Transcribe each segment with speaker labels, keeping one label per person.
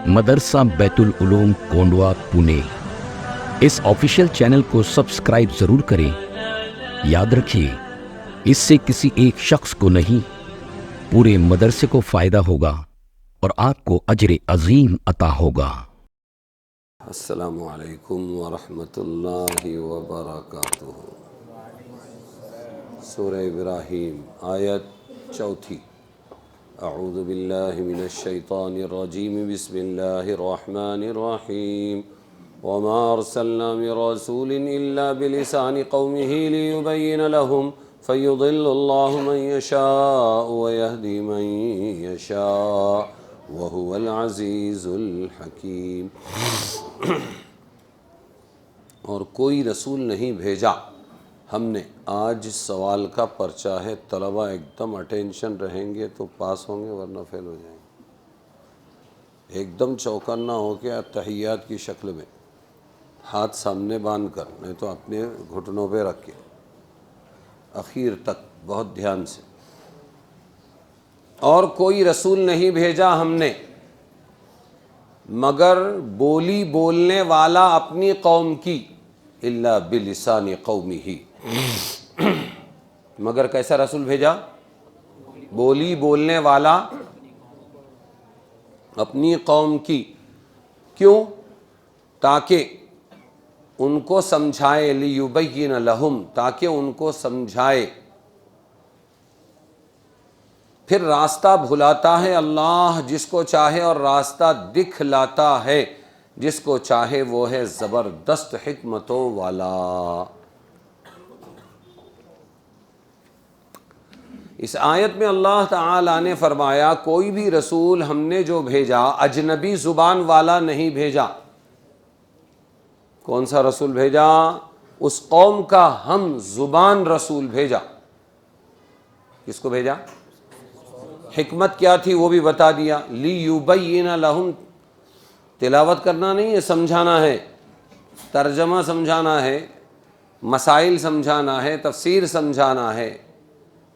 Speaker 1: مدرسہ بیت العلوم کونڈوا پونے۔ اس official channel کو سبسکرائب ضرور کریں۔ یاد رکھیے، اس سے کسی ایک شخص کو نہیں، پورے مدرسے کو فائدہ ہوگا اور آپ کو اجر عظیم عطا ہوگا۔
Speaker 2: السلام علیکم ورحمۃ اللہ وبرکاتہ۔ سورہ ابراہیم آیت 4۔ اعوذ باللہ من الشیطان الرجیم، بسم اللہ الرحمن الرحیم۔ وما ارسلنا من رسول الا بلسان قومه ليبين لهم فيضل الله من يشاء ويهدي من يشاء وهو العزیز الحکیم۔ اور کوئی رسول نہیں بھیجا ہم نے۔ آج سوال کا پرچہ ہے، طلبہ ایک دم اٹینشن رہیں گے تو پاس ہوں گے، ورنہ فیل ہو جائیں گے۔ ایک دم چوکنا ہو کے تحیات کی شکل میں ہاتھ سامنے باندھ کر، نہیں تو اپنے گھٹنوں پہ رکھ کے اخیر تک بہت دھیان سے۔ اور کوئی رسول نہیں بھیجا ہم نے مگر بولی بولنے والا اپنی قوم کی، الا بلسان قومہ، مگر کیسا رسول بھیجا؟ بولی بولنے والا اپنی قوم کی۔ کیوں؟ تاکہ ان کو سمجھائے، لیبین لہم، تاکہ ان کو سمجھائے۔ پھر راستہ بھلاتا ہے اللہ جس کو چاہے، اور راستہ دکھلاتا ہے جس کو چاہے، وہ ہے زبردست حکمتوں والا۔ اس آیت میں اللہ تعالیٰ نے فرمایا کوئی بھی رسول ہم نے جو بھیجا اجنبی زبان والا نہیں بھیجا۔ کون سا رسول بھیجا؟ اس قوم کا ہم زبان رسول بھیجا۔ کس کو بھیجا؟ حکمت کیا تھی وہ بھی بتا دیا۔ لیبین لہم، تلاوت کرنا نہیں ہے، سمجھانا ہے، ترجمہ سمجھانا ہے، مسائل سمجھانا ہے، تفسیر سمجھانا ہے،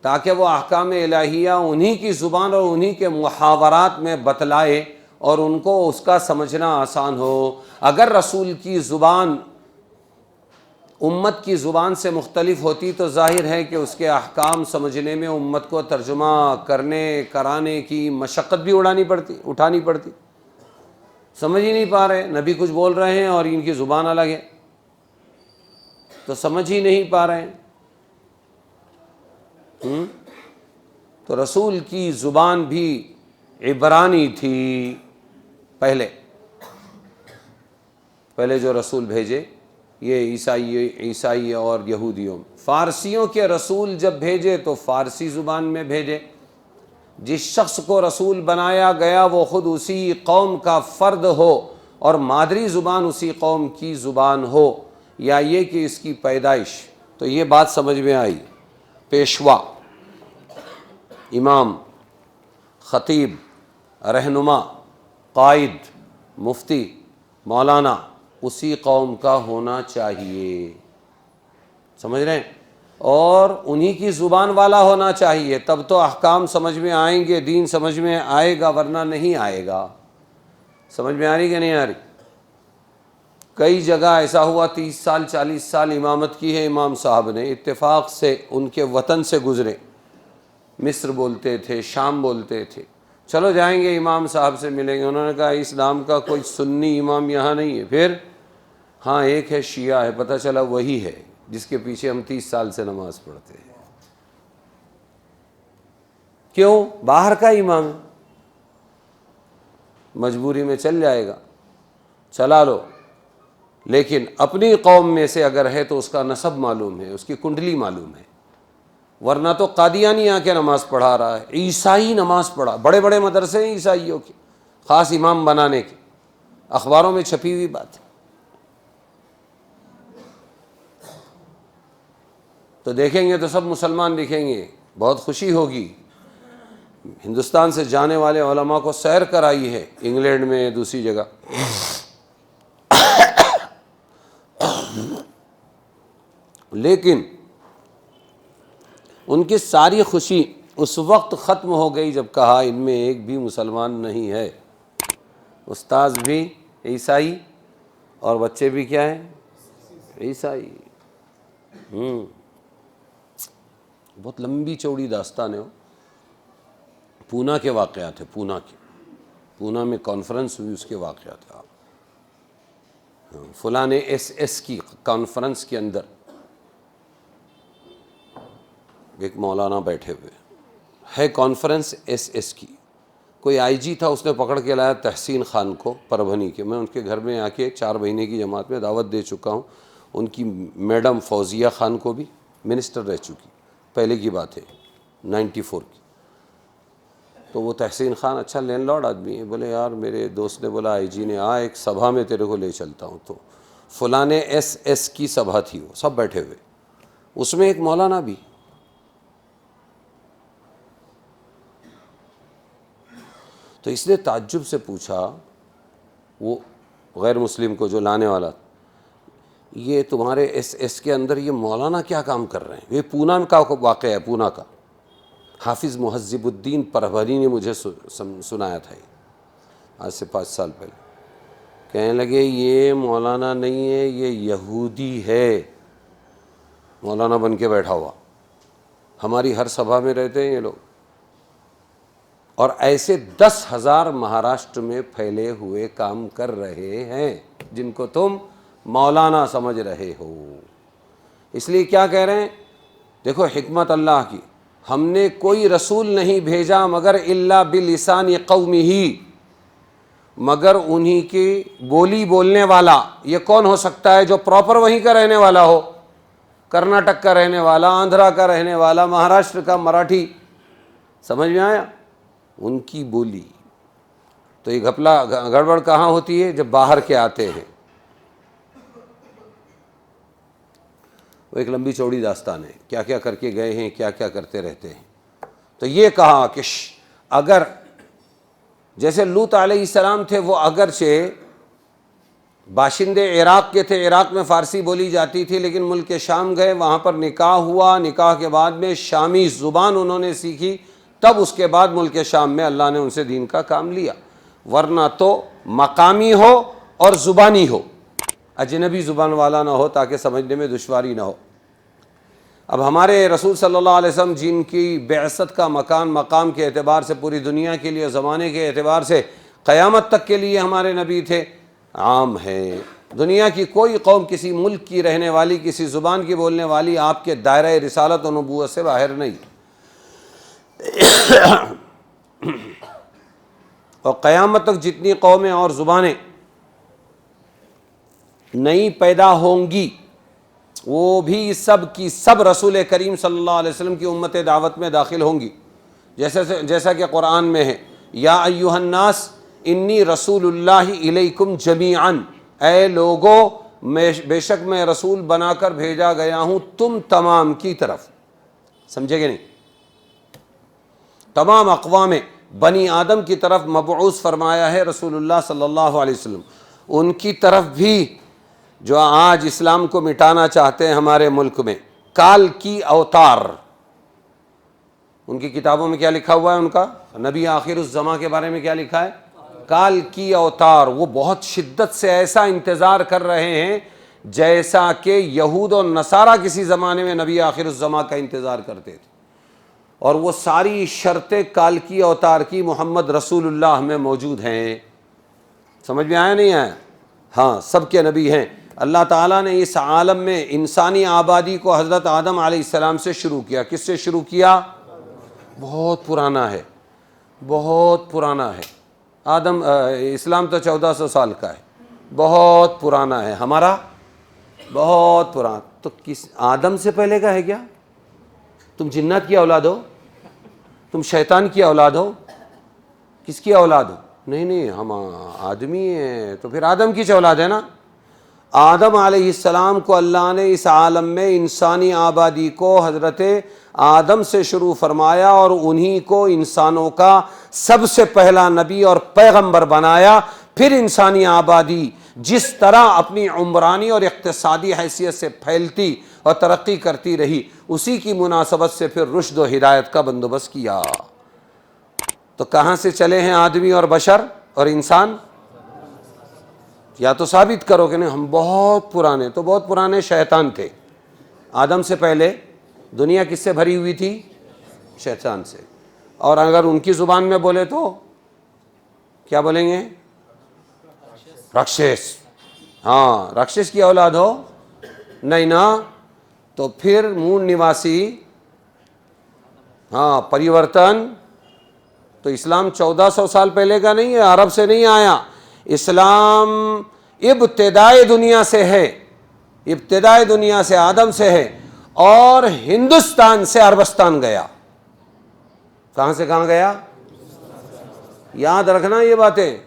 Speaker 2: تاکہ وہ احکام الہیہ انہی کی زبان اور انہی کے محاورات میں بتلائے اور ان کو اس کا سمجھنا آسان ہو۔ اگر رسول کی زبان امت کی زبان سے مختلف ہوتی تو ظاہر ہے کہ اس کے احکام سمجھنے میں امت کو ترجمہ کرنے کرانے کی مشقت بھی اٹھانی پڑتی۔ سمجھ ہی نہیں پا رہے، نبی کچھ بول رہے ہیں اور ان کی زبان الگ ہے، تو سمجھ ہی نہیں پا رہے ہیں۔ تو رسول کی زبان بھی عبرانی تھی۔ پہلے جو رسول بھیجے یہ عیسائی اور یہودیوں، فارسیوں کے رسول جب بھیجے تو فارسی زبان میں بھیجے۔ جس شخص کو رسول بنایا گیا وہ خود اسی قوم کا فرد ہو اور مادری زبان اسی قوم کی زبان ہو، یا یہ کہ اس کی پیدائش۔ تو یہ بات سمجھ میں آئی۔ پیشوا، امام، خطیب، رہنما، قائد، مفتی، مولانا اسی قوم کا ہونا چاہیے، سمجھ رہے ہیں؟ اور انہی کی زبان والا ہونا چاہیے، تب تو احکام سمجھ میں آئیں گے، دین سمجھ میں آئے گا، ورنہ نہیں آئے گا۔ سمجھ میں آ رہی کہ نہیں آ رہی؟ کئی جگہ ایسا ہوا 30 سال 40 سال امامت کی ہے امام صاحب نے، اتفاق سے ان کے وطن سے گزرے، مصر بولتے تھے، شام بولتے تھے، چلو جائیں گے امام صاحب سے ملیں گے۔ انہوں نے کہا اس نام کا کوئی سنی امام یہاں نہیں ہے۔ پھر ہاں ایک ہے شیعہ ہے، پتہ چلا وہی ہے جس کے پیچھے ہم 30 سال سے نماز پڑھتے ہیں۔ کیوں؟ باہر کا امام ہے، مجبوری میں چل جائے گا، چلا لو۔ لیکن اپنی قوم میں سے اگر ہے تو اس کا نسب معلوم ہے، اس کی کنڈلی معلوم ہے، ورنہ تو قادیانی آ کے نماز پڑھا رہا ہے، عیسائی نماز پڑھا، بڑے بڑے مدرسے ہیں عیسائیوں کے خاص امام بنانے کے، اخباروں میں چھپی ہوئی بات ہے۔ تو دیکھیں گے تو سب مسلمان دکھیں گے، بہت خوشی ہوگی۔ ہندوستان سے جانے والے علماء کو سیر کرائی ہے انگلینڈ میں، دوسری جگہ، لیکن ان کی ساری خوشی اس وقت ختم ہو گئی جب کہا ان میں ایک بھی مسلمان نہیں ہے۔ استاذ بھی عیسائی اور بچے بھی کیا ہیں؟ عیسائی۔ بہت لمبی چوڑی داستان ہے وہ، پونا کے واقعات ہے، پونا میں کانفرنس ہوئی، اس کے واقعات ہیں۔ فلاں ایس کی کانفرنس کے اندر ایک مولانا بیٹھے ہوئے ہے، کانفرنس ایس کی، کوئی آئی جی تھا، اس نے پکڑ کے لایا تحسین خان کو پربھنی کے۔ میں ان کے گھر میں آ کے 4 مہینے کی جماعت میں دعوت دے چکا ہوں، ان کی میڈم فوزیہ خان کو بھی، منسٹر رہ چکی، پہلے کی بات ہے 94 کی۔ تو وہ تحسین خان اچھا لینڈ لارڈ آدمی ہے، بولے یار میرے دوست نے بولا آئی جی نے ایک سبھا میں تیرے کو لے چلتا ہوں۔ تو فلانے ایس کی سبھا تھی، وہ سب بیٹھے ہوئے، اس میں ایک مولانا بھی۔ تو اس نے تعجب سے پوچھا وہ غیر مسلم کو جو لانے والا، یہ تمہارے ایس کے اندر یہ مولانا کیا کام کر رہے ہیں؟ یہ پونا کا واقعہ ہے، پونا کا، حافظ مہذب الدین پربھنی نے مجھے سنایا تھا، آج سے 5 سال پہلے۔ کہنے لگے یہ مولانا نہیں ہے، یہ یہودی ہے، مولانا بن کے بیٹھا ہوا، ہماری ہر سبھا میں رہتے ہیں یہ لوگ، اور ایسے 10,000 مہاراشٹر میں پھیلے ہوئے کام کر رہے ہیں جن کو تم مولانا سمجھ رہے ہو۔ اس لیے کیا کہہ رہے ہیں؟ دیکھو حکمت اللہ کی، ہم نے کوئی رسول نہیں بھیجا مگر الا بلسان قومہ، مگر انہی کی بولی بولنے والا۔ یہ کون ہو سکتا ہے؟ جو پراپر وہیں کا رہنے والا ہو، کرناٹک کا رہنے والا، آندھرا کا رہنے والا، مہاراشٹر کا مراٹھی، سمجھ میں آیا؟ ان کی بولی۔ تو یہ گھپلا گڑبڑ کہاں ہوتی ہے؟ جب باہر کے آتے ہیں۔ وہ ایک لمبی چوڑی داستان ہے، کیا کیا کر کے گئے ہیں، کیا کیا کرتے رہتے ہیں۔ تو یہ کہا کہ اگر جیسے لوط علیہ السلام تھے، وہ اگرچہ باشندے عراق کے تھے، عراق میں فارسی بولی جاتی تھی، لیکن ملک شام گئے، وہاں پر نکاح ہوا، نکاح کے بعد میں شامی زبان انہوں نے سیکھی، تب اس کے بعد ملک شام میں اللہ نے ان سے دین کا کام لیا، ورنہ تو مقامی ہو اور زبانی ہو، اجنبی زبان والا نہ ہو تاکہ سمجھنے میں دشواری نہ ہو۔ اب ہمارے رسول صلی اللہ علیہ وسلم جن کی بعثت کا مقام کے اعتبار سے پوری دنیا کے لیے، زمانے کے اعتبار سے قیامت تک کے لیے ہمارے نبی تھے، عام ہے۔ دنیا کی کوئی قوم کسی ملک کی رہنے والی، کسی زبان کی بولنے والی آپ کے دائرہ رسالت و نبوت سے باہر نہیں۔ اور قیامت تک جتنی قومیں اور زبانیں نئی پیدا ہوں گی، وہ بھی سب کی سب رسول کریم صلی اللہ علیہ وسلم کی امت دعوت میں داخل ہوں گی، جیسا کہ قرآن میں ہے، یا ایھا الناس انی رسول اللہ الیکم جمیعا، اے لوگو بے شک میں رسول بنا کر بھیجا گیا ہوں تم تمام کی طرف۔ سمجھے کہ نہیں؟ تمام اقوام بنی آدم کی طرف مبعوث فرمایا ہے رسول اللہ صلی اللہ علیہ وسلم، ان کی طرف بھی جو آج اسلام کو مٹانا چاہتے ہیں ہمارے ملک میں، کال کی اوتار۔ ان کی کتابوں میں کیا لکھا ہوا ہے؟ ان کا نبی آخر الزماں کے بارے میں کیا لکھا ہے؟ کال کی اوتار۔ وہ بہت شدت سے ایسا انتظار کر رہے ہیں جیسا کہ یہود و نصارہ کسی زمانے میں نبی آخر الزماں کا انتظار کرتے تھے، اور وہ ساری شرطیں کال کی اوتار کی محمد رسول اللہ میں موجود ہیں۔ سمجھ میں آیا نہیں آیا؟ ہاں، سب کے نبی ہیں۔ اللہ تعالیٰ نے اس عالم میں انسانی آبادی کو حضرت آدم علیہ السلام سے شروع کیا۔ کس سے شروع کیا؟ بہت پرانا ہے، بہت پرانا ہے۔ آدم اسلام تو 1400 سال کا ہے، بہت پرانا ہے ہمارا، بہت پرانا۔ تو کس آدم سے پہلے کا ہے کیا؟ تم جنات کی اولاد ہو؟ تم شیطان کی اولاد ہو؟ کس کی اولاد ہو؟ نہیں، ہم آدمی ہیں، تو پھر آدم کی اولاد ہے نا۔ آدم علیہ السلام کو اللہ نے اس عالم میں انسانی آبادی کو حضرت آدم سے شروع فرمایا، اور انہی کو انسانوں کا سب سے پہلا نبی اور پیغمبر بنایا۔ پھر انسانی آبادی جس طرح اپنی عمرانی اور اقتصادی حیثیت سے پھیلتی اور ترقی کرتی رہی، اسی کی مناسبت سے پھر رشد و ہدایت کا بندوبست کیا۔ تو کہاں سے چلے ہیں آدمی اور بشر اور انسان؟ یا تو ثابت کرو کہ نہیں ہم بہت پرانے، تو بہت پرانے شیطان تھے. آدم سے پہلے دنیا کس سے بھری ہوئی تھی؟ شیطان سے. اور اگر ان کی زبان میں بولے تو کیا بولیں گے؟ رکشس. ہاں رکشس کی اولاد ہو؟ نہیں نا. تو پھر مون نواسی، ہاں پریورتن. تو اسلام 1400 سال پہلے کا نہیں ہے، عرب سے نہیں آیا. اسلام ابتدائے دنیا سے ہے، ابتدائے دنیا سے آدم سے ہے، اور ہندوستان سے عربستان گیا. کہاں سے کہاں گیا؟ یاد رکھنا یہ باتیں.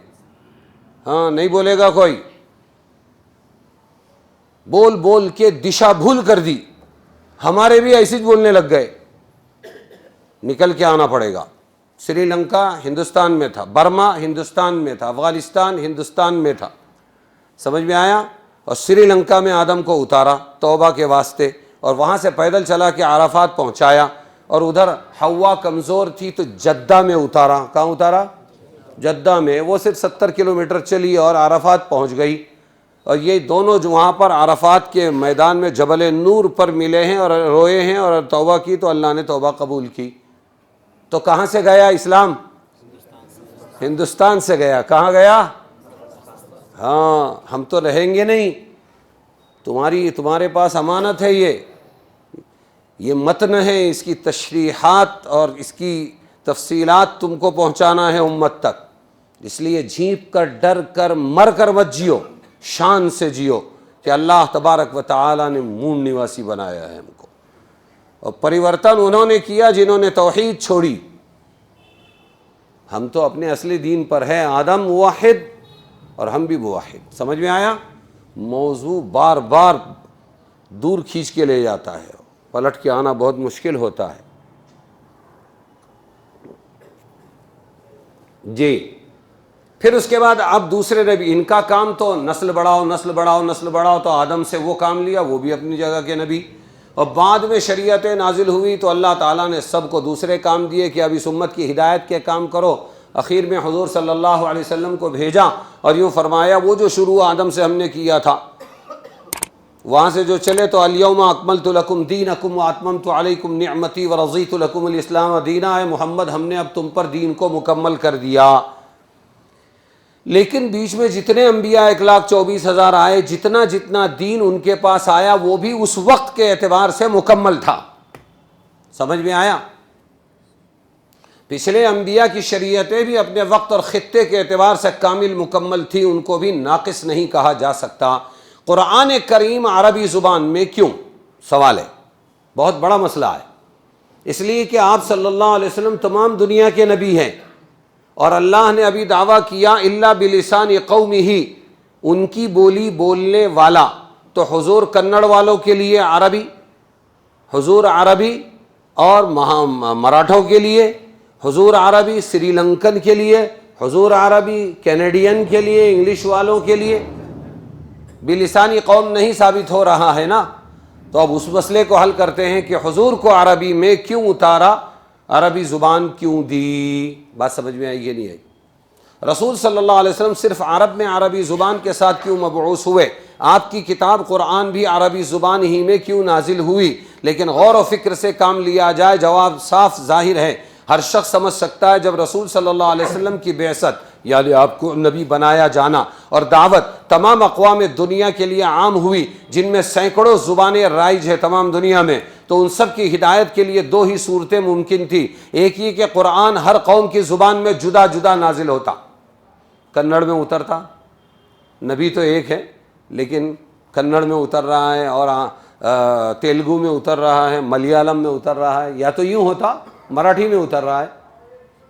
Speaker 2: ہاں نہیں بولے گا کوئی. بول بول کے دشا بھول کر دی. ہمارے بھی ایسے بولنے لگ گئے. نکل کے آنا پڑے گا. سری لنکا ہندوستان میں تھا، برما ہندوستان میں تھا، افغانستان ہندوستان میں تھا. سمجھ میں آیا؟ اور سری لنکا میں آدم کو اتارا توبہ کے واسطے، اور وہاں سے پیدل چلا کے عرفات پہنچایا. اور ادھر ہوا کمزور تھی تو جدہ میں اتارا. کہاں اتارا؟ جدہ میں. وہ صرف 70 کلومیٹر چلی اور عرفات پہنچ گئی. اور یہ دونوں جو وہاں پر عرفات کے میدان میں جبل نور پر ملے ہیں اور روئے ہیں اور توبہ کی، تو اللہ نے توبہ قبول کی. تو کہاں سے گیا اسلام؟ ہندوستان سے گیا. کہاں گیا؟ ہاں ہم تو رہیں گے نہیں. تمہارے پاس امانت ہے. یہ متن ہے، اس کی تشریحات اور اس کی تفصیلات تم کو پہنچانا ہے امت تک. اس لیے جھینپ کر، ڈر کر، مر کر مت جیو، شان سے جیو کہ اللہ تبارک و تعالی نے مون نواسی بنایا ہے ہم کو. اور پریورتن انہوں نے کیا جنہوں نے توحید چھوڑی. ہم تو اپنے اصلی دین پر ہے. آدم موحد اور ہم بھی موحد. سمجھ میں آیا؟ موضوع بار بار دور کھینچ کے لے جاتا ہے، پلٹ کے آنا بہت مشکل ہوتا ہے. جی پھر اس کے بعد اب دوسرے نبی، ان کا کام تو نسل بڑھاؤ نسل بڑھاؤ نسل بڑھاؤ. تو آدم سے وہ کام لیا، وہ بھی اپنی جگہ کے نبی. اور بعد میں شریعتیں نازل ہوئی تو اللہ تعالیٰ نے سب کو دوسرے کام دیے کہ اب اس امت کی ہدایت کے کام کرو. اخیر میں حضور صلی اللہ علیہ وسلم کو بھیجا اور یوں فرمایا وہ جو شروع آدم سے ہم نے کیا تھا وہاں سے جو چلے تو الیوم اکملت لکم دینکم واتممت علیکم نعمتی ورضیت لکم الاسلام دینا. ہے محمد ہم نے اب تم پر دین کو مکمل کر دیا. لیکن بیچ میں جتنے انبیاء 1,24,000 آئے، جتنا جتنا دین ان کے پاس آیا وہ بھی اس وقت کے اعتبار سے مکمل تھا. سمجھ میں آیا؟ پچھلے انبیاء کی شریعتیں بھی اپنے وقت اور خطے کے اعتبار سے کامل مکمل تھی، ان کو بھی ناقص نہیں کہا جا سکتا. قرآن کریم عربی زبان میں کیوں؟ سوال ہے، بہت بڑا مسئلہ ہے. اس لیے کہ آپ صلی اللہ علیہ وسلم تمام دنیا کے نبی ہیں، اور اللہ نے ابھی دعویٰ کیا الا بلسان قومہ، ان کی بولی بولنے والا. تو حضور کنڑ والوں کے لیے عربی، حضور عربی، اور مراٹھوں کے لیے حضور عربی، سری لنکن کے لیے حضور عربی، کینیڈین کے لیے، انگلش والوں کے لیے. بلسانی قوم نہیں ثابت ہو رہا ہے نا. تو اب اس مسئلے کو حل کرتے ہیں کہ حضور کو عربی میں کیوں اتارا، عربی زبان کیوں دی. بات سمجھ میں آئی؟ یہ نہیں آئی. رسول صلی اللہ علیہ وسلم صرف عرب میں عربی زبان کے ساتھ کیوں مبعوث ہوئے؟ آپ کی کتاب قرآن بھی عربی زبان ہی میں کیوں نازل ہوئی؟ لیکن غور و فکر سے کام لیا جائے جواب صاف ظاہر ہے. ہر شخص سمجھ سکتا ہے جب رسول صلی اللہ علیہ وسلم کی بعثت یعنی آپ کو نبی بنایا جانا اور دعوت تمام اقوام دنیا کے لیے عام ہوئی، جن میں سینکڑوں زبانیں رائج ہے تمام دنیا میں، تو ان سب کی ہدایت کے لیے دو ہی صورتیں ممکن تھی. ایک یہ کہ قرآن ہر قوم کی زبان میں جدا جدا نازل ہوتا. کنڑ میں اترتا، نبی تو ایک ہے لیکن کنڑ میں اتر رہا ہے اور تیلگو میں اتر رہا ہے، ملیالم میں اتر رہا ہے، یا تو یوں ہوتا مراٹھی میں اتر رہا ہے.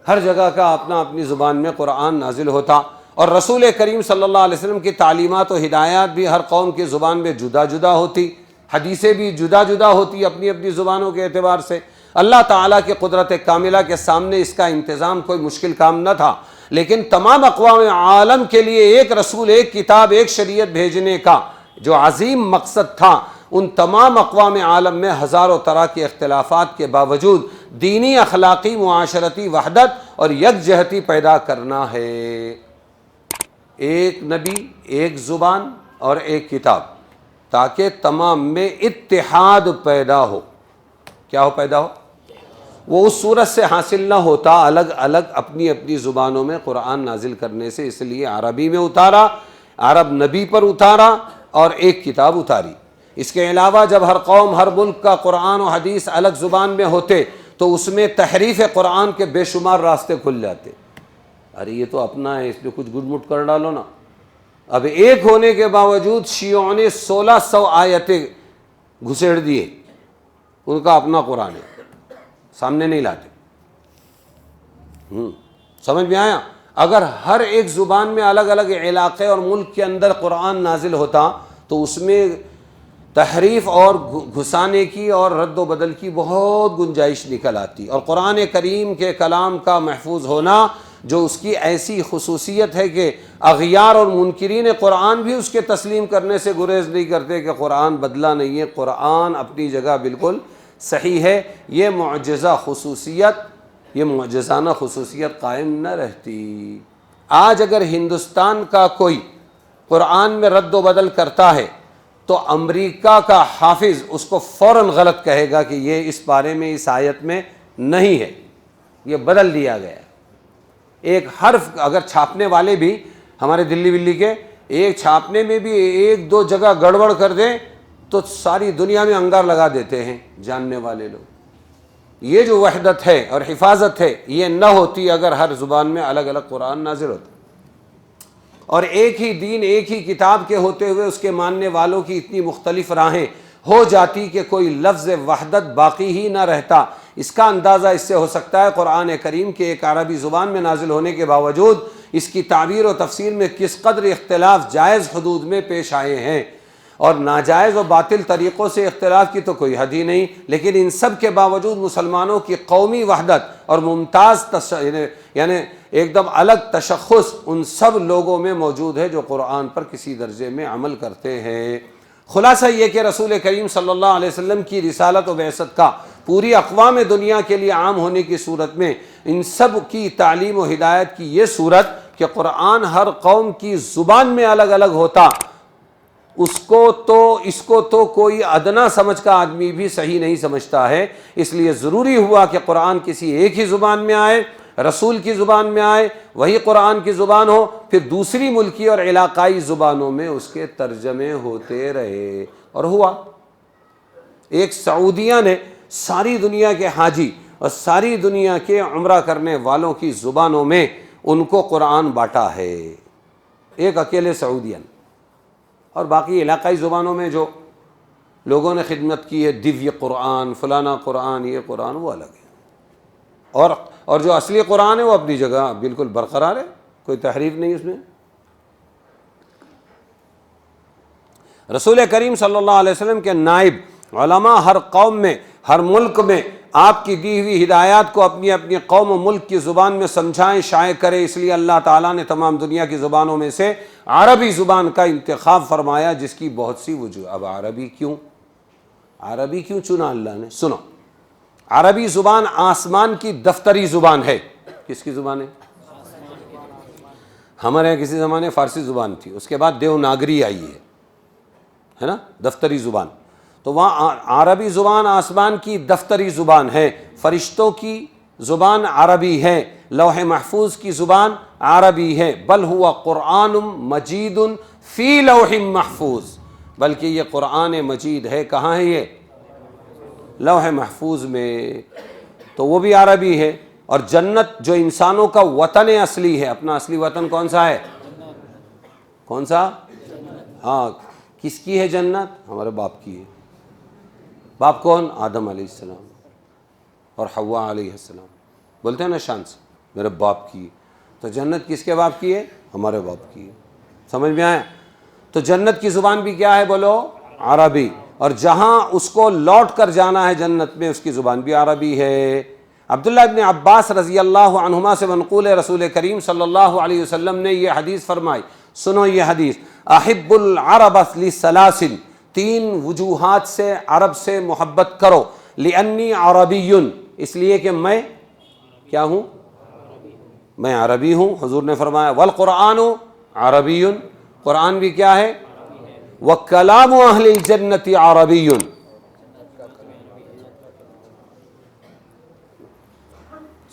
Speaker 2: ہر جگہ کا اپنا اپنی زبان میں قرآن نازل ہوتا. اور رسول کریم صلی اللہ علیہ وسلم کی تعلیمات و ہدایات بھی ہر قوم کی زبان میں جدا جدا ہوتی، حدیثیں بھی جدا جدا ہوتی اپنی اپنی زبانوں کے اعتبار سے. اللہ تعالیٰ کی قدرت کاملہ کے سامنے اس کا انتظام کوئی مشکل کام نہ تھا. لیکن تمام اقوام عالم کے لیے ایک رسول، ایک کتاب، ایک شریعت بھیجنے کا جو عظیم مقصد تھا، ان تمام اقوام عالم میں ہزاروں طرح کے اختلافات کے باوجود دینی، اخلاقی، معاشرتی وحدت اور یکجہتی پیدا کرنا ہے. ایک نبی، ایک زبان اور ایک کتاب، تاکہ تمام میں اتحاد پیدا ہو۔ کیا ہو؟ پیدا ہو۔ وہ اس صورت سے حاصل نہ ہوتا الگ الگ اپنی اپنی زبانوں میں قرآن نازل کرنے سے، اس لیے عربی میں اتارا، عرب نبی پر اتارا اور ایک کتاب اتاری۔ اس کے علاوہ جب ہر قوم، ہر ملک کا قرآن و حدیث الگ زبان میں ہوتے تو اس میں تحریف قرآن کے بے شمار راستے کھل جاتے۔ ارے یہ تو اپنا ہے، اس میں کچھ گڈ مٹ کر ڈالو نا۔ اب ایک ہونے کے باوجود شیعوں نے 1600 آیتیں گھسیڑ دیے، ان کا اپنا قرآن ہے، سامنے نہیں لاتے۔ سمجھ میں آیا؟ اگر ہر ایک زبان میں الگ الگ علاقے اور ملک کے اندر قرآن نازل ہوتا تو اس میں تحریف اور گھسانے کی اور رد و بدل کی بہت گنجائش نکل آتی۔ اور قرآن کریم کے کلام کا محفوظ ہونا، جو اس کی ایسی خصوصیت ہے کہ اغیار اور منکرین قرآن بھی اس کے تسلیم کرنے سے گریز نہیں کرتے کہ قرآن بدلا نہیں ہے، قرآن اپنی جگہ بالکل صحیح ہے۔ یہ معجزہ خصوصیت، یہ معجزانہ خصوصیت قائم نہ رہتی۔ آج اگر ہندوستان کا کوئی قرآن میں رد و بدل کرتا ہے تو امریکہ کا حافظ اس کو فوراً غلط کہے گا کہ یہ اس بارے میں، اس آیت میں نہیں ہے، یہ بدل دیا گیا ہے۔ ایک حرف اگر چھاپنے والے بھی ہمارے دلی بلی کے ایک چھاپنے میں بھی ایک دو جگہ گڑبڑ کر دیں تو ساری دنیا میں انگار لگا دیتے ہیں جاننے والے لوگ۔ یہ جو وحدت ہے اور حفاظت ہے، یہ نہ ہوتی اگر ہر زبان میں الگ الگ قرآن نازل ہوتا، اور ایک ہی دین، ایک ہی کتاب کے ہوتے ہوئے اس کے ماننے والوں کی اتنی مختلف راہیں ہو جاتی کہ کوئی لفظ وحدت باقی ہی نہ رہتا۔ اس کا اندازہ اس سے ہو سکتا ہے قرآن کریم کے ایک عربی زبان میں نازل ہونے کے باوجود اس کی تعبیر و تفسیر میں کس قدر اختلاف جائز حدود میں پیش آئے ہیں، اور ناجائز و باطل طریقوں سے اختلاف کی تو کوئی حد ہی نہیں۔ لیکن ان سب کے باوجود مسلمانوں کی قومی وحدت اور ممتاز یعنی ایک دم الگ تشخص ان سب لوگوں میں موجود ہے جو قرآن پر کسی درجے میں عمل کرتے ہیں۔ خلاصہ یہ کہ رسول کریم صلی اللہ علیہ وسلم کی رسالت و بعثت کا پوری اقوام دنیا کے لیے عام ہونے کی صورت میں ان سب کی تعلیم و ہدایت کی یہ صورت کہ قرآن ہر قوم کی زبان میں الگ الگ ہوتا، اس کو تو کوئی ادنا سمجھ کا آدمی بھی صحیح نہیں سمجھتا ہے۔ اس لیے ضروری ہوا کہ قرآن کسی ایک ہی زبان میں آئے، رسول کی زبان میں آئے، وہی قرآن کی زبان ہو، پھر دوسری ملکی اور علاقائی زبانوں میں اس کے ترجمے ہوتے رہے، اور ہوا۔ ایک سعودیہ نے ساری دنیا کے حاجی اور ساری دنیا کے عمرہ کرنے والوں کی زبانوں میں ان کو قرآن بانٹا ہے، ایک اکیلے سعودیہ نے۔ اور باقی علاقائی زبانوں میں جو لوگوں نے خدمت کی ہے، دیویہ قرآن، فلانا قرآن، یہ قرآن، وہ الگ ہے۔ اور جو اصلی قرآن ہے وہ اپنی جگہ بالکل برقرار ہے، کوئی تحریف نہیں اس میں۔ رسول کریم صلی اللہ علیہ وسلم کے نائب علماء ہر قوم میں، ہر ملک میں آپ کی دی ہوئی ہدایات کو اپنی اپنی قوم و ملک کی زبان میں سمجھائیں، شائع کریں۔ اس لیے اللہ تعالیٰ نے تمام دنیا کی زبانوں میں سے عربی زبان کا انتخاب فرمایا، جس کی بہت سی وجوہ۔ اب عربی کیوں چنا اللہ نے؟ سنو، عربی زبان آسمان کی دفتری زبان ہے۔ کس کی زبان ہے؟ ہمارے یہاں کسی زمانے فارسی زبان تھی، اس کے بعد دیوناگری آئی ہے نا، دفتری زبان۔ تو وہاں عربی زبان آسمان کی دفتری زبان ہے، فرشتوں کی زبان عربی ہے، لوح محفوظ کی زبان عربی ہے۔ بل ہوا قرآن مجید فی لوح محفوظ، بلکہ یہ قرآن مجید ہے، کہاں ہے یہ؟ لوح محفوظ میں، تو وہ بھی عربی ہے۔ اور جنت جو انسانوں کا وطن اصلی ہے، اپنا اصلی وطن کون سا ہے؟ کون سا؟ ہاں، کس کی ہے جنت؟ ہمارے باپ کی ہے۔ باپ کون؟ آدم علیہ السلام اور حوا علیہ السلام، بولتے ہیں نا شان سے، میرے باپ کی۔ تو جنت کس کے باپ کی ہے؟ ہمارے باپ کی ہے۔ سمجھ میں آیا؟ تو جنت کی زبان بھی کیا ہے بولو؟ عربی۔ اور جہاں اس کو لوٹ کر جانا ہے جنت میں، اس کی زبان بھی عربی ہے۔ عبداللہ ابن عباس رضی اللہ عنہما سے منقول ہے، رسول کریم صلی اللہ علیہ وسلم نے یہ حدیث فرمائی، سنو یہ حدیث، احب العرب لثلاث، تین وجوہات سے عرب سے محبت کرو، لانی عربی، اس لیے کہ میں کیا ہوں؟ میں عربی ہوں۔ حضور نے فرمایا والقرآن عربی، قرآن بھی کیا ہے؟ وَكَلَامُ أَهْلِ الْجَنَّةِ عَرَبِيٌّ.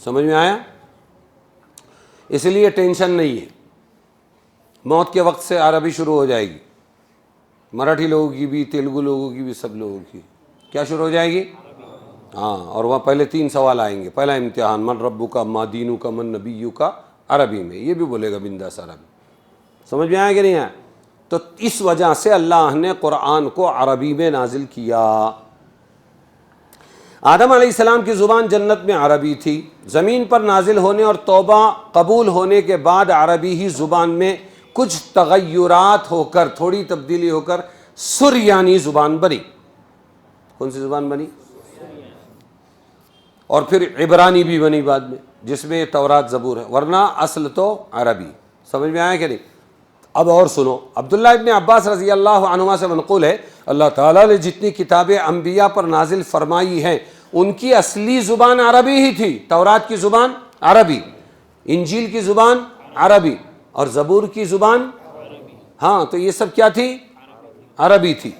Speaker 2: سمجھ میں آیا؟ اس لیے ٹینشن نہیں ہے، موت کے وقت سے عربی شروع ہو جائے گی، مراٹھی لوگوں کی بھی، تیلگو لوگوں کی بھی، سب لوگوں کی کیا شروع ہو جائے گی؟ ہاں، اور وہاں پہلے 3 سوال آئیں گے. پہلا امتحان من ربک ما دینک من نبیک، عربی میں، یہ بھی بولے گا بنداس عربی. سمجھ میں آیا کہ نہیں آیا؟ تو اس وجہ سے اللہ نے قرآن کو عربی میں نازل کیا. آدم علیہ السلام کی زبان جنت میں عربی تھی، زمین پر نازل ہونے اور توبہ قبول ہونے کے بعد عربی ہی زبان میں کچھ تغیرات ہو کر، تھوڑی تبدیلی ہو کر سریانی زبان بنی. کون سی زبان بنی؟ اور پھر عبرانی بھی بنی بعد میں، جس میں تورات زبور ہے، ورنہ اصل تو عربی. سمجھ میں آیا کہ نہیں؟ اب اور سنو، عبداللہ ابن عباس رضی اللہ عنہما سے منقول ہے اللہ تعالیٰ نے جتنی کتابیں انبیاء پر نازل فرمائی ہیں ان کی اصلی زبان عربی ہی تھی. تورات کی زبان عربی، انجیل کی زبان عربی، اور زبور کی زبان، ہاں تو یہ سب کیا تھی؟ عربی تھی.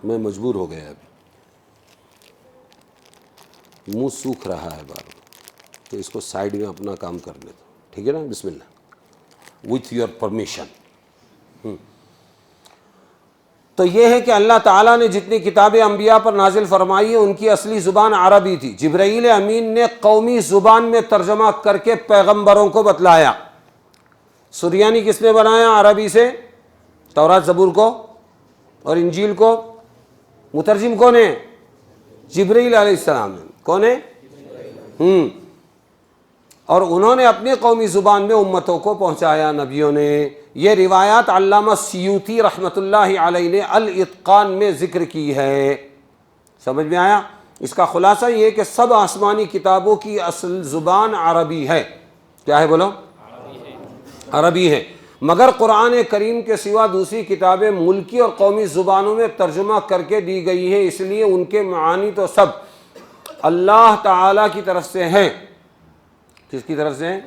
Speaker 2: میں مجبور ہو گیا ابھی، منہ سوکھ رہا ہے بار بار، تو اس کو سائیڈ میں اپنا کام کرنے دو، ٹھیک ہے نا؟ بسم اللہ، وتھ یور پرمیشن. تو یہ ہے کہ اللہ تعالیٰ نے جتنی کتابیں انبیاء پر نازل فرمائی ہیں ان کی اصلی زبان عربی تھی. جبرائیل امین نے قومی زبان میں ترجمہ کر کے پیغمبروں کو بتلایا. سریانی کس نے بنایا عربی سے؟ تورات زبور کو اور انجیل کو مترجم کون ہے؟ جبرائیل علیہ السلام. کون ہے؟ اور انہوں نے اپنی قومی زبان میں امتوں کو پہنچایا نبیوں نے. یہ روایات علامہ سیوطی رحمۃ اللہ علیہ نے الاتقان میں ذکر کی ہے. سمجھ میں آیا؟ اس کا خلاصہ یہ کہ سب آسمانی کتابوں کی اصل زبان عربی ہے. کیا ہے بولو؟ عربی ہے. مگر قرآن کریم کے سوا دوسری کتابیں ملکی اور قومی زبانوں میں ترجمہ کر کے دی گئی ہیں، اس لیے ان کے معانی تو سب اللہ تعالی کی طرف سے ہیں. کس کی طرف سے ہیں؟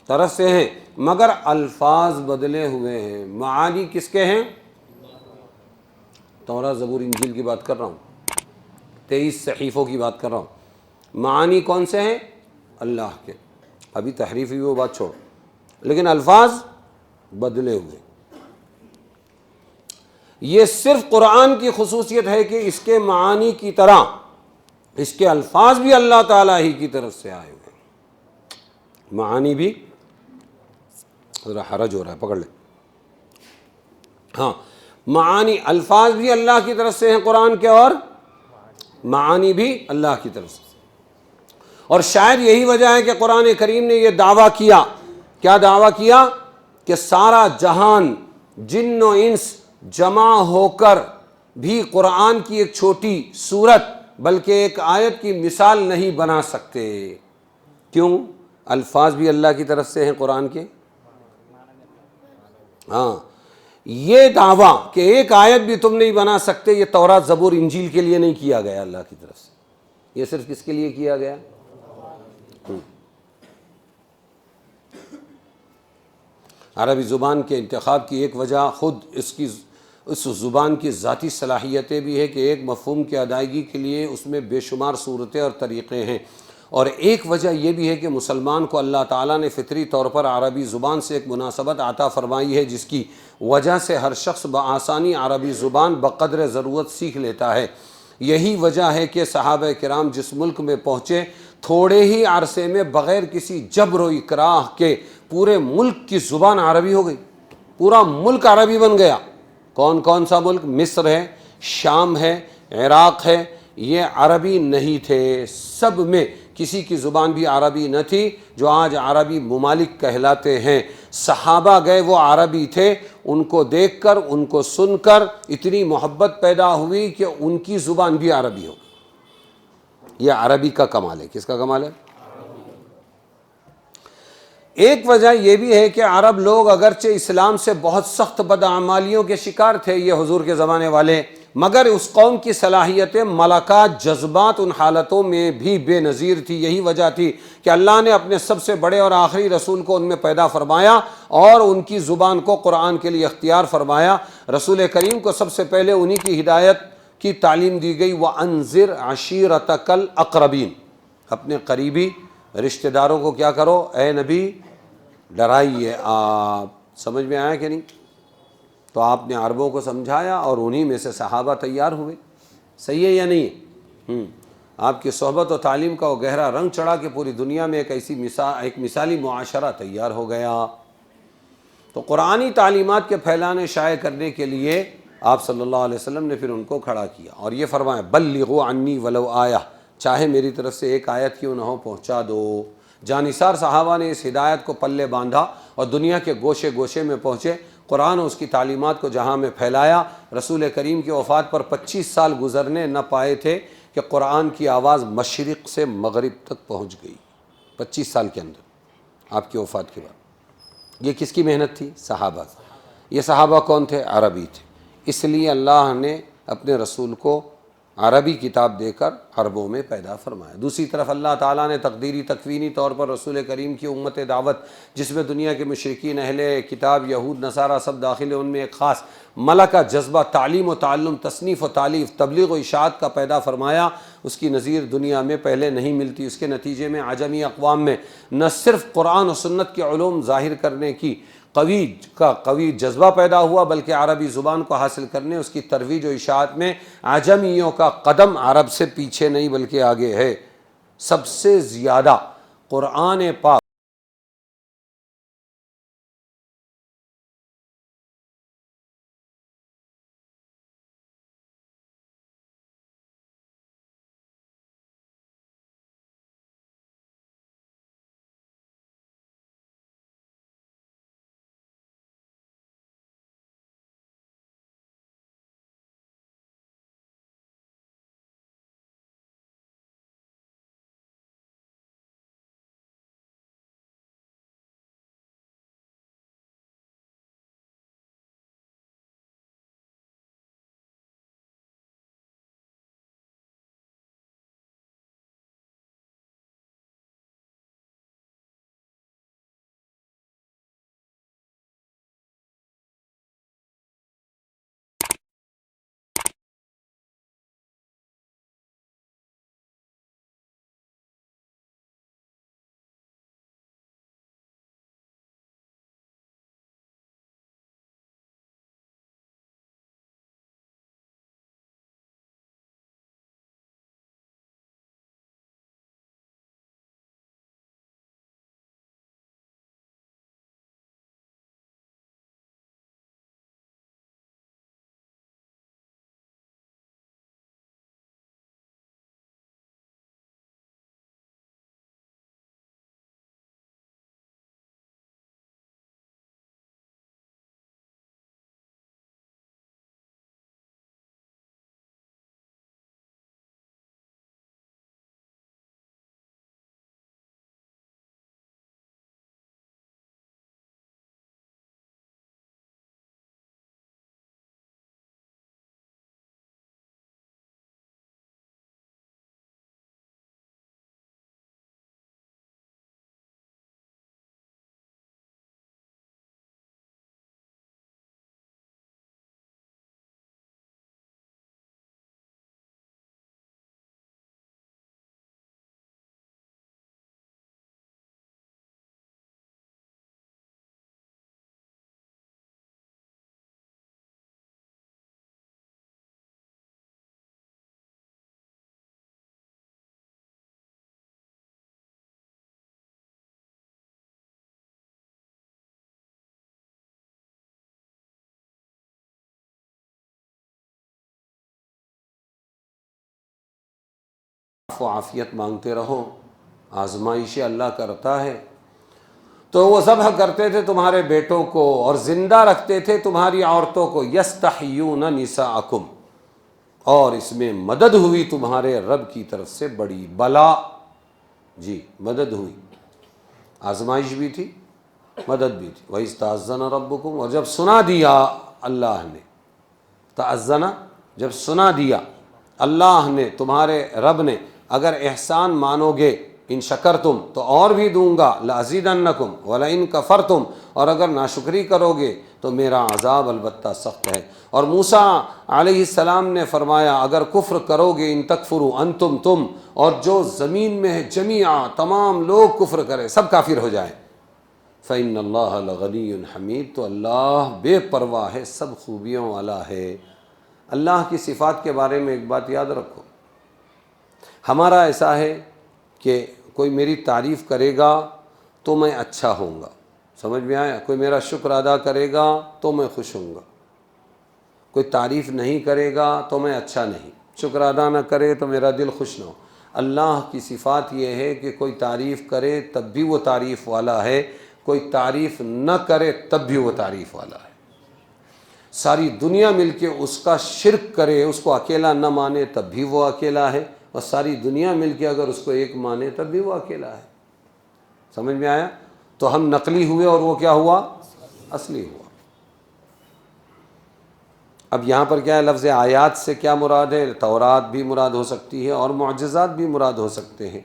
Speaker 2: طرف سے ہیں، مگر الفاظ بدلے ہوئے ہیں. معانی کس کے ہیں؟ تورات زبور انجیل کی بات کر رہا ہوں، 23 صحیفوں کی بات کر رہا ہوں. معانی کون سے ہیں؟ اللہ کے. ابھی تحریف ہوئی وہ بات چھوڑ، لیکن الفاظ بدلے ہوئے. یہ صرف قرآن کی خصوصیت ہے کہ اس کے معانی کی طرح اس کے الفاظ بھی اللہ تعالیٰ ہی کی طرف سے آئے ہوئے. معانی بھی، ذرا حرج ہو رہا ہے، پکڑ لے. ہاں، معانی، الفاظ بھی اللہ کی طرف سے ہیں قرآن کے، اور معانی بھی اللہ کی طرف سے. اور شاید یہی وجہ ہے کہ قرآن کریم نے یہ دعویٰ کیا. کیا دعویٰ کیا؟ کہ سارا جہان، جن و انس جمع ہو کر بھی قرآن کی ایک چھوٹی سورت بلکہ ایک آیت کی مثال نہیں بنا سکتے. کیوں؟ الفاظ بھی اللہ کی طرف سے ہیں قرآن کے. ہاں، یہ دعویٰ کہ ایک آیت بھی تم نہیں بنا سکتے، یہ تورات زبور انجیل کے لیے نہیں کیا گیا اللہ کی طرف سے، یہ صرف کس کے لیے کیا گیا؟ عربی زبان کے انتخاب کی ایک وجہ خود اس زبان کی ذاتی صلاحیتیں بھی ہے کہ ایک مفہوم کی ادائیگی کے لیے اس میں بے شمار صورتیں اور طریقے ہیں. اور ایک وجہ یہ بھی ہے کہ مسلمان کو اللہ تعالیٰ نے فطری طور پر عربی زبان سے ایک مناسبت عطا فرمائی ہے، جس کی وجہ سے ہر شخص بآسانی عربی زبان بقدر ضرورت سیکھ لیتا ہے. یہی وجہ ہے کہ صحابہ کرام جس ملک میں پہنچے، تھوڑے ہی عرصے میں بغیر کسی جبر و اکراہ کے پورے ملک کی زبان عربی ہو گئی. پورا ملک عربی بن گیا. کون کون سا ملک؟ مصر ہے، شام ہے، عراق ہے. یہ عربی نہیں تھے، سب میں کسی کی زبان بھی عربی نہ تھی. جو آج عربی ممالک کہلاتے ہیں، صحابہ گئے وہ عربی تھے. ان کو دیکھ کر، ان کو سن کر اتنی محبت پیدا ہوئی کہ ان کی زبان بھی عربی ہو. یہ عربی کا کمال ہے. کس کا کمال ہے؟ ایک وجہ یہ بھی ہے کہ عرب لوگ اگرچہ اسلام سے بہت سخت بدعمالیوں کے شکار تھے، یہ حضور کے زمانے والے مگر اس قوم کی صلاحیتیں، ملکات، جذبات ان حالتوں میں بھی بے نظیر تھی۔ یہی وجہ تھی کہ اللہ نے اپنے سب سے بڑے اور آخری رسول کو ان میں پیدا فرمایا اور ان کی زبان کو قرآن کے لیے اختیار فرمایا۔ رسول کریم کو سب سے پہلے انہی کی ہدایت کی تعلیم دی گئی، وَأَنذِرْ عَشِيرَتَكَ الْأَقْرَبِينَ، اپنے قریبی رشتہ داروں کو کیا کرو اے نبی، ڈرائیے آپ۔ سمجھ میں آیا کہ نہیں؟ تو آپ نے عربوں کو سمجھایا اور انہی میں سے صحابہ تیار ہوئے۔ صحیح ہے یا نہیں؟ آپ کی صحبت و تعلیم کا وہ گہرا رنگ چڑھا کہ پوری دنیا میں ایک مثالی معاشرہ تیار ہو گیا۔ تو قرآنی تعلیمات کے پھیلانے شائع کرنے کے لیے آپ صلی اللہ علیہ وسلم نے پھر ان کو کھڑا کیا اور یہ فرمایا بلغوا عنی ولو آیہ، چاہے میری طرف سے ایک آیت کیوں نہ ہو پہنچا دو۔ جانثار صحابہ نے اس ہدایت کو پلے باندھا اور دنیا کے گوشے گوشے میں پہنچے، قرآن و اس کی تعلیمات کو جہاں میں پھیلایا۔ رسول کریم کی وفات پر 25 سال گزرنے نہ پائے تھے کہ قرآن کی آواز مشرق سے مغرب تک پہنچ گئی، 25 سال کے اندر آپ کی وفات کے بعد۔ یہ کس کی محنت تھی؟ صحابہ۔ یہ صحابہ کون تھے؟ عربی تھے، اس لیے اللہ نے اپنے رسول کو عربی کتاب دے کر عربوں میں پیدا فرمایا۔ دوسری طرف اللہ تعالیٰ نے تقدیری تکوینی طور پر رسول کریم کی امت دعوت، جس میں دنیا کے مشرکین، اہل کتاب، یہود، نصارہ سب داخل ہیں، ان میں ایک خاص ملکہ جذبہ تعلیم و تعلم، تصنیف و تالیف، تبلیغ و اشاعت کا پیدا فرمایا۔ اس کی نظیر دنیا میں پہلے نہیں ملتی۔ اس کے نتیجے میں عجمی اقوام میں نہ صرف قرآن و سنت کے علوم ظاہر کرنے کی قوی جذبہ پیدا ہوا، بلکہ عربی زبان کو حاصل کرنے، اس کی ترویج و اشاعت میں عجمیوں کا قدم عرب سے پیچھے نہیں بلکہ آگے ہے۔ سب سے زیادہ قرآن پاک و عافیت مانگتے رہو، آزمائشیں اللہ کرتا ہے۔ تو وہ ذبح کرتے تھے تمہارے بیٹوں کو اور زندہ رکھتے تھے تمہاری عورتوں کو، یستحیون نساءکم، اور اس میں مدد ہوئی تمہارے رب کی طرف سے بڑی بلا، جی مدد ہوئی، آزمائش بھی تھی، مدد بھی تھی۔ وَإِذْ تَأَذَّنَ رَبُّكُمْ، اور جب سنا دیا اللہ نے، تأذن جب سنا دیا اللہ نے، تمہارے رب نے، اگر احسان مانو گے ان شکرتم تو اور بھی دوں گا، لازیدنکم ولئن کفرتم، اور اگر ناشکری کرو گے تو میرا عذاب البتہ سخت ہے۔ اور موسیٰ علیہ السلام نے فرمایا اگر کفر کرو گے، ان تکفروا انتم، تم اور جو زمین میں ہے جمیعا، تمام لوگ کفر کریں، سب کافر ہو جائیں، فإن اللہ لغنی حمید، تو اللہ بے پرواہ ہے، سب خوبیوں والا ہے۔ اللہ کی صفات کے بارے میں ایک بات یاد رکھو، ہمارا ایسا ہے کہ کوئی میری تعریف کرے گا تو میں اچھا ہوں گا، سمجھ میں آیا؟ کوئی میرا شکر ادا کرے گا تو میں خوش ہوں گا، کوئی تعریف نہیں کرے گا تو میں اچھا نہیں، شکر ادا نہ کرے تو میرا دل خوش نہ ہو۔ اللہ کی صفات یہ ہے کہ کوئی تعریف کرے تب بھی وہ تعریف والا ہے، کوئی تعریف نہ کرے تب بھی وہ تعریف والا ہے۔ ساری دنیا مل کے اس کا شرک کرے، اس کو اکیلا نہ مانے تب بھی وہ اکیلا ہے، اور ساری دنیا مل کے اگر اس کو ایک مانے تب بھی وہ اکیلا ہے۔ سمجھ میں آیا؟ تو ہم نقلی ہوئے اور وہ کیا ہوا؟ اصلی ہوا۔ اب یہاں پر کیا ہے، لفظ آیات سے کیا مراد ہے؟ تورات بھی مراد ہو سکتی ہے اور معجزات بھی مراد ہو سکتے ہیں۔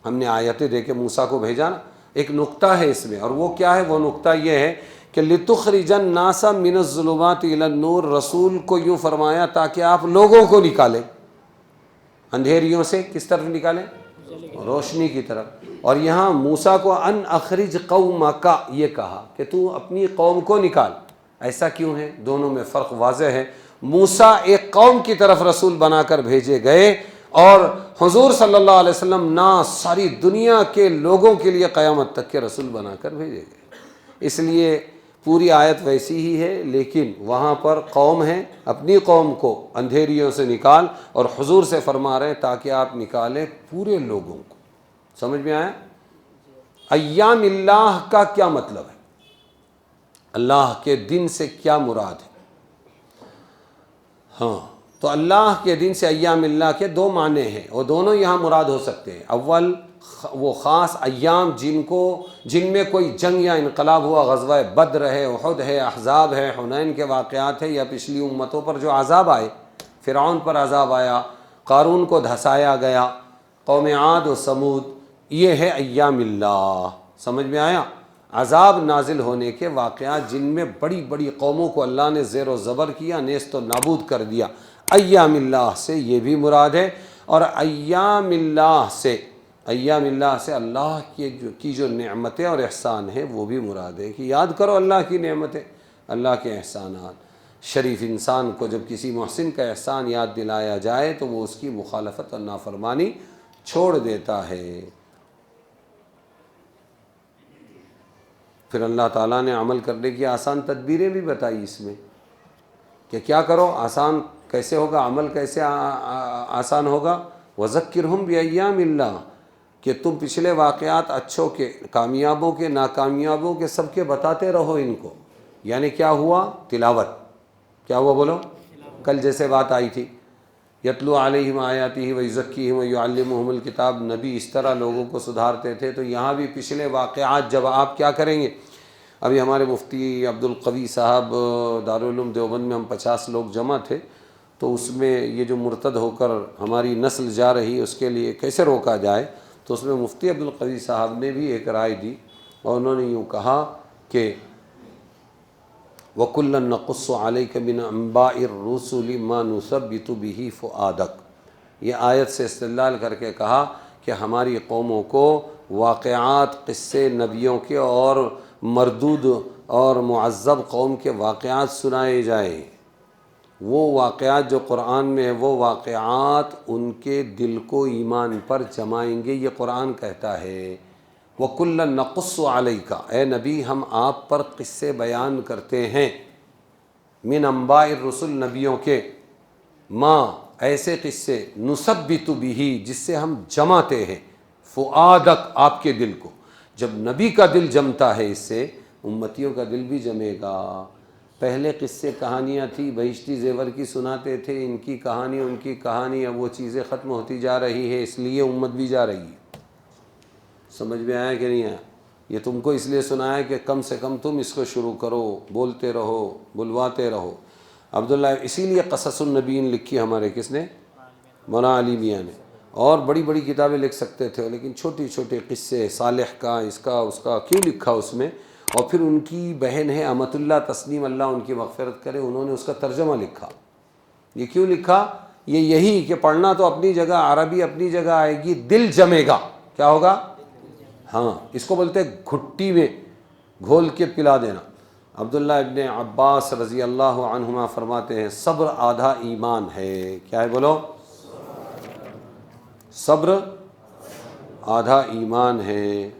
Speaker 2: ہم نے آیتیں دے کے موسیٰ کو بھیجا نا، ایک نقطہ ہے اس میں، اور وہ کیا ہے؟ وہ نقطہ یہ ہے کہ لِتُخْرِجَ النَّاسَ مِنَ الظُّلُمَاتِ إِلَى النُّورِ، رسول کو یوں فرمایا تاکہ آپ لوگوں کو نکالیں اندھیریوں سے، کس طرف نکالیں؟ روشنی کی طرف۔ اور یہاں موسیٰ کو ان اخرج قومک، یہ کہا کہ تو اپنی قوم کو نکال۔ ایسا کیوں ہے؟ دونوں میں فرق واضح ہے۔ موسیٰ ایک قوم کی طرف رسول بنا کر بھیجے گئے، اور حضور صلی اللہ علیہ وسلم نہ ساری دنیا کے لوگوں کے لیے قیامت تک کے رسول بنا کر بھیجے گئے۔ اس لیے پوری آیت ویسی ہی ہے، لیکن وہاں پر قوم ہے، اپنی قوم کو اندھیریوں سے نکال، اور حضور سے فرما رہے ہیں تاکہ آپ نکالیں پورے لوگوں کو۔ سمجھ میں آیا؟ ایام اللہ کا کیا مطلب ہے؟ اللہ کے دن سے کیا مراد ہے؟ ہاں، تو اللہ کے دن سے ایام اللہ کے دو معنی ہیں، وہ دونوں یہاں مراد ہو سکتے ہیں۔ اول وہ خاص ایام جن میں کوئی جنگ یا انقلاب ہوا، غزوہ بدر ہے، احد ہے، احزاب ہے، حنین کے واقعات ہے، یا پچھلی امتوں پر جو عذاب آئے، فرعون پر عذاب آیا، قارون کو دھسایا گیا، قوم عاد و سمود، یہ ہے ایام اللہ۔ سمجھ میں آیا؟ عذاب نازل ہونے کے واقعات جن میں بڑی بڑی قوموں کو اللہ نے زیر و زبر کیا، نیست و نابود کر دیا، ایام اللہ سے یہ بھی مراد ہے۔ اور ایام اللہ سے اللہ کی جو نعمتیں اور احسان ہیں وہ بھی مراد ہے، کہ یاد کرو اللہ کی نعمتیں، اللہ کے احسانات۔ شریف انسان کو جب کسی محسن کا احسان یاد دلایا جائے تو وہ اس کی مخالفت اور نافرمانی چھوڑ دیتا ہے۔ پھر اللہ تعالیٰ نے عمل کرنے کی آسان تدبیریں بھی بتائی اس میں، کہ کیا کرو، آسان کیسے ہوگا، عمل کیسے آسان ہوگا۔ وَذَكِّرْهُمْ بِأَيَّامِ اللَّهِ، کہ تم پچھلے واقعات اچھوں کے، کامیابوں کے، ناکامیابوں کے، سب کے بتاتے رہو ان کو۔ یعنی کیا ہوا؟ تلاوت۔ کیا ہوا بولو؟ کل جیسے بات آئی تھی، یتلو علیہم آیاتہ ویزکیہم ویعلمہم الکتاب، نبی اس طرح لوگوں کو سدھارتے تھے، تو یہاں بھی پچھلے واقعات جب آپ کیا کریں گے، ابھی ہمارے مفتی عبدالقوی صاحب دارالعلوم دیوبند میں ہم 50 لوگ جمع تھے، تو اس میں یہ جو مرتد ہو کر ہماری نسل جا رہی ہے اس کے لیے کیسے روکا جائے، تو اس میں مفتی عبدالقوی صاحب نے بھی ایک رائے دی، اور انہوں نے یوں کہا کہ وَكُلًّا نَقُصُّ عَلَيْكَ مِنْ أَنْبَاءِ الرُّسُلِ مَا نُثَبِّتُ بِهِ فُؤَادَكَ، یہ آیت سے استدلال کر کے کہا کہ ہماری قوموں کو واقعات، قصے نبیوں کے اور مردود اور معذب قوم کے واقعات سنائے جائیں، وہ واقعات جو قرآن میں ہے وہ واقعات ان کے دل کو ایمان پر جمائیں گے، یہ قرآن کہتا ہے۔ وَكُلًّا نَقُصُّ عَلَيْكَ، اے نبی ہم آپ پر قصے بیان کرتے ہیں، من انباء الرسل، نبیوں کے، ماں ایسے قصے، نثبت بہ جس سے ہم جماتے ہیں، فؤادک آپ کے دل کو۔ جب نبی کا دل جمتا ہے اس سے، امتیوں کا دل بھی جمے گا۔ پہلے قصے کہانیاں تھی، بہشتی زیور کی سناتے تھے، ان کی کہانی ان کی کہانی، اب وہ چیزیں ختم ہوتی جا رہی ہے، اس لیے امت بھی جا رہی ہے۔ سمجھ میں آیا کہ نہیں آیا؟ یہ تم کو اس لیے سنایا کہ کم سے کم تم اس کو شروع کرو، بولتے رہو، بلواتے رہو۔ عبداللہ اسی لیے قصص النبیین لکھی ہمارے کس نے؟ مولانا علی میاں نے. اور بڑی بڑی کتابیں لکھ سکتے تھے لیکن چھوٹی چھوٹے قصے صالح کا اس کا اس کا کیوں لکھا اس میں. اور پھر ان کی بہن ہے امت اللہ تسنیم، اللہ ان کی مغفرت کرے، انہوں نے اس کا ترجمہ لکھا. یہ کیوں لکھا؟ یہ یہی کہ پڑھنا تو اپنی جگہ، عربی اپنی جگہ آئے گی، دل جمے گا. کیا ہوگا؟ ہاں، اس کو بولتے گھٹی میں گھول کے پلا دینا. عبداللہ ابن عباس رضی اللہ عنہما فرماتے ہیں صبر آدھا ایمان ہے. کیا ہے بولو؟ صبر آدھا ایمان ہے.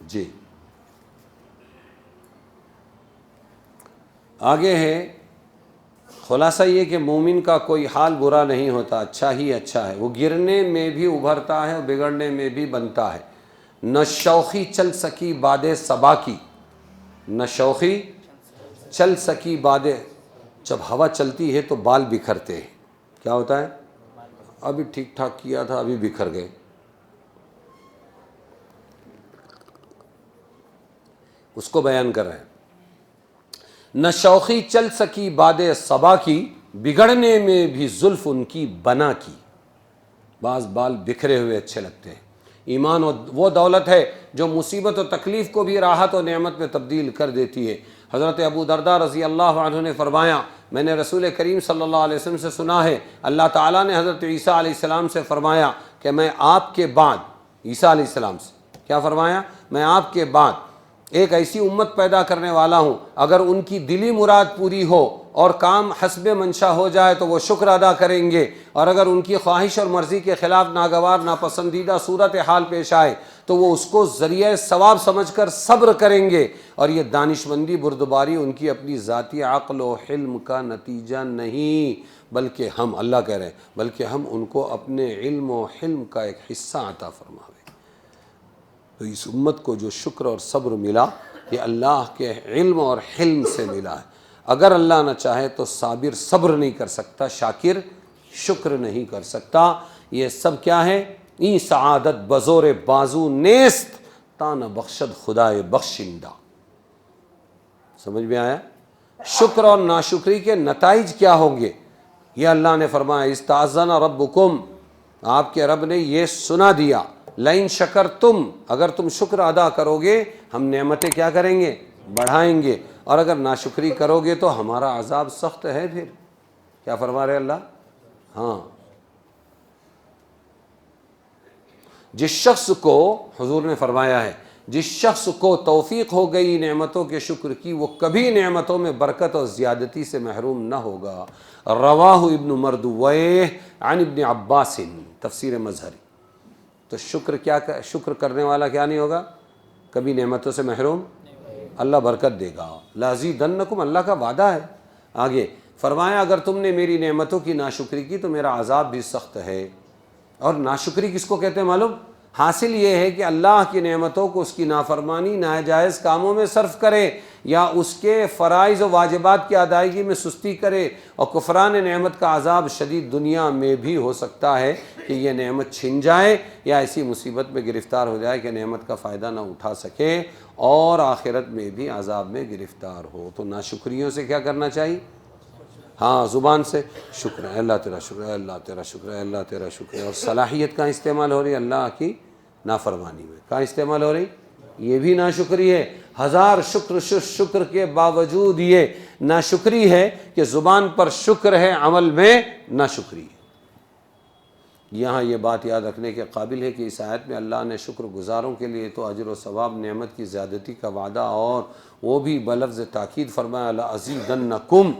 Speaker 2: جی آگے ہے خلاصہ یہ کہ مومن کا کوئی حال برا نہیں ہوتا، اچھا ہی اچھا ہے. وہ گرنے میں بھی ابھرتا ہے اور بگڑنے میں بھی بنتا ہے. نہ شوخی چل سکی باد صبا کی، نہ شوخی چل سکی باد. جب ہوا چلتی ہے تو بال بکھرتے ہیں. کیا ہوتا ہے؟ ابھی ٹھیک ٹھاک کیا تھا، ابھی بکھر گئے. اس کو بیان کر رہے ہیں. نہ شوخی چل سکی باد صبا کی، بگڑنے میں بھی زلف ان کی بنا کی. بعض بال بکھرے ہوئے اچھے لگتے ہیں. ایمان وہ دولت ہے جو مصیبت و تکلیف کو بھی راحت و نعمت میں تبدیل کر دیتی ہے. حضرت ابو درداء رضی اللہ عنہ نے فرمایا میں نے رسول کریم صلی اللہ علیہ وسلم سے سنا ہے اللہ تعالیٰ نے حضرت عیسیٰ علیہ السلام سے فرمایا کہ میں آپ کے بعد، عیسیٰ علیہ السلام سے کیا فرمایا؟ میں آپ کے بعد ایک ایسی امت پیدا کرنے والا ہوں، اگر ان کی دلی مراد پوری ہو اور کام حسب منشا ہو جائے تو وہ شکر ادا کریں گے، اور اگر ان کی خواہش اور مرضی کے خلاف ناگوار ناپسندیدہ صورت حال پیش آئے تو وہ اس کو ذریعہ ثواب سمجھ کر صبر کریں گے. اور یہ دانشمندی بردباری ان کی اپنی ذاتی عقل و حلم کا نتیجہ نہیں، بلکہ ہم، اللہ کہہ رہے ہیں، بلکہ ہم ان کو اپنے علم و حلم کا ایک حصہ عطا فرماوے. تو اس امت کو جو شکر اور صبر ملا یہ اللہ کے علم اور حلم سے ملا ہے. اگر اللہ نہ چاہے تو صابر صبر نہیں کر سکتا، شاکر شکر نہیں کر سکتا. یہ سب کیا ہے؟ این سعادت بزور بازو نیست تا نہ بخشد خدائے بخشندہ. سمجھ میں آیا؟ شکر اور ناشکری کے نتائج کیا ہوں گے یہ اللہ نے فرمایا استاذن ربکم، آپ کے رب نے یہ سنا دیا، لئن شکرتم، اگر تم شکر ادا کرو گے ہم نعمتیں کیا کریں گے؟ بڑھائیں گے، اور اگر ناشکری کرو گے تو ہمارا عذاب سخت ہے. پھر کیا فرما رہے اللہ؟ ہاں، جس شخص کو حضور نے فرمایا ہے جس شخص کو توفیق ہو گئی نعمتوں کے شکر کی وہ کبھی نعمتوں میں برکت اور زیادتی سے محروم نہ ہوگا. رواہ ابن مردویہ عن ابن عباس، تفسیر مظہری. تو شکر کرنے والا کیا نہیں ہوگا؟ کبھی نعمتوں سے محروم، اللہ برکت دے گا. لازیدنکم، اللہ کا وعدہ ہے. آگے فرمایا اگر تم نے میری نعمتوں کی ناشکری کی تو میرا عذاب بھی سخت ہے. اور ناشکری کس کو کہتے ہیں معلوم؟ حاصل یہ ہے کہ اللہ کی نعمتوں کو اس کی نافرمانی ناجائز کاموں میں صرف کرے، یا اس کے فرائض و واجبات کی ادائیگی میں سستی کرے. اور کفران نعمت کا عذاب شدید دنیا میں بھی ہو سکتا ہے کہ یہ نعمت چھن جائے یا ایسی مصیبت میں گرفتار ہو جائے کہ نعمت کا فائدہ نہ اٹھا سکے اور آخرت میں بھی عذاب میں گرفتار ہو. تو ناشکریوں سے کیا کرنا چاہیے؟ ہاں، زبان سے شکر ہے اللہ تیرا، شکر ہے اللہ تیرا، شکر ہے اللہ تیرا، شکر ہے. اور صلاحیت کا استعمال ہو رہی ہے اللہ کی نافرمانی میں، کا استعمال ہو رہی، یہ بھی ناشکری ہے. ہزار شکر کے باوجود یہ ناشکری ہے کہ زبان پر شکر ہے، عمل میں ناشکری ہے. یہاں یہ بات یاد رکھنے کے قابل ہے کہ اس آیت میں اللہ نے شکر گزاروں کے لیے تو اجر و ثواب، نعمت کی زیادتی کا وعدہ، اور وہ بھی بلفظ تاکید فرمایا لَأَزِيدَنَّكُمْ،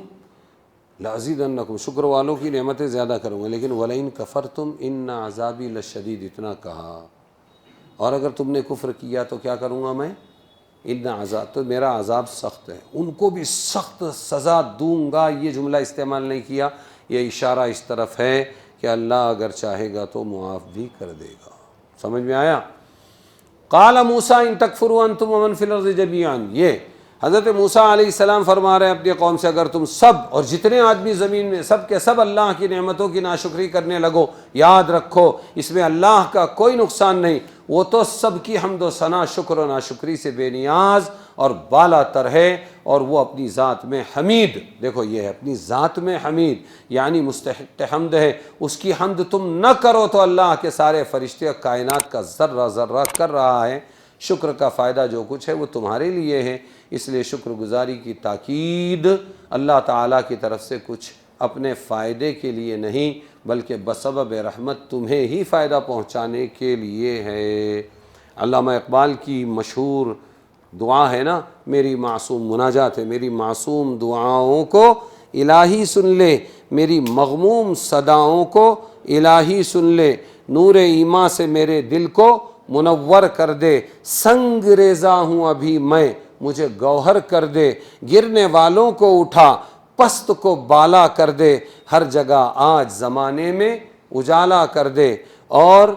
Speaker 2: لَأَزِيدَنَّكُمْ، شکر والوں کی نعمتیں زیادہ کروں گا. لیکن وَلَئِن كَفَرْتُمْ إِنَّ عَذَابِي لَشَدِيدٌ، اتنا کہا. اور اگر تم نے کفر کیا تو کیا کروں گا میں؟ ان عذاب، تو میرا عذاب سخت ہے، ان کو بھی سخت سزا دوں گا. یہ جملہ استعمال نہیں کیا، یہ اشارہ اس طرف ہے کہ اللہ اگر چاہے گا تو معاف بھی کر دے گا. سمجھ میں آیا؟ قال موسیٰ ان تکفروا انتم ومن فی الارض جمیعا، یہ حضرت موسیٰ علیہ السلام فرما رہے ہیں اپنی قوم سے اگر تم سب اور جتنے آدمی زمین میں سب کے سب اللہ کی نعمتوں کی ناشکری کرنے لگو، یاد رکھو اس میں اللہ کا کوئی نقصان نہیں، وہ تو سب کی حمد و ثنا شکر و ناشکری سے بے نیاز اور بالا تر ہے، اور وہ اپنی ذات میں حمید، دیکھو یہ ہے اپنی ذات میں حمید یعنی مستحق حمد ہے، اس کی حمد تم نہ کرو تو اللہ کے سارے فرشتے اور کائنات کا ذرہ ذرہ کر رہا ہے، شکر کا فائدہ جو کچھ ہے وہ تمہارے لیے ہے، اس لیے شکر گزاری کی تاکید اللہ تعالیٰ کی طرف سے کچھ اپنے فائدے کے لیے نہیں بلکہ بسبب رحمت تمہیں ہی فائدہ پہنچانے کے لیے ہے۔ علامہ اقبال کی مشہور دعا ہے نا، میری معصوم مناجات ہے، میری معصوم دعاؤں کو الہی سن لے، میری مغموم صداؤں کو الہی سن لے، نور ایمان سے میرے دل کو منور کر دے، سنگ ریزہ ہوں ابھی میں مجھے گوہر کر دے، گرنے والوں کو اٹھا پست کو بالا کر دے، ہر جگہ آج زمانے میں اجالا کر دے، اور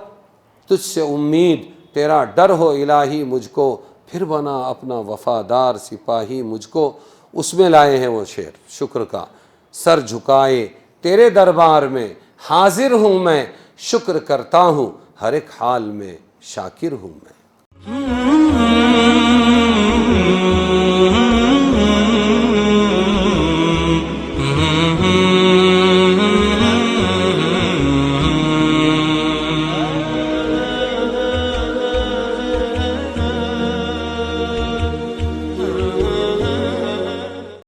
Speaker 2: تجھ سے امید تیرا ڈر ہو الہی مجھ کو، پھر بنا اپنا وفادار سپاہی مجھ کو۔ اس میں لائے ہیں وہ شعر شکر کا، سر جھکائے تیرے دربار میں حاضر ہوں میں، شکر کرتا ہوں ہر ایک حال میں شاکر ہوں میں۔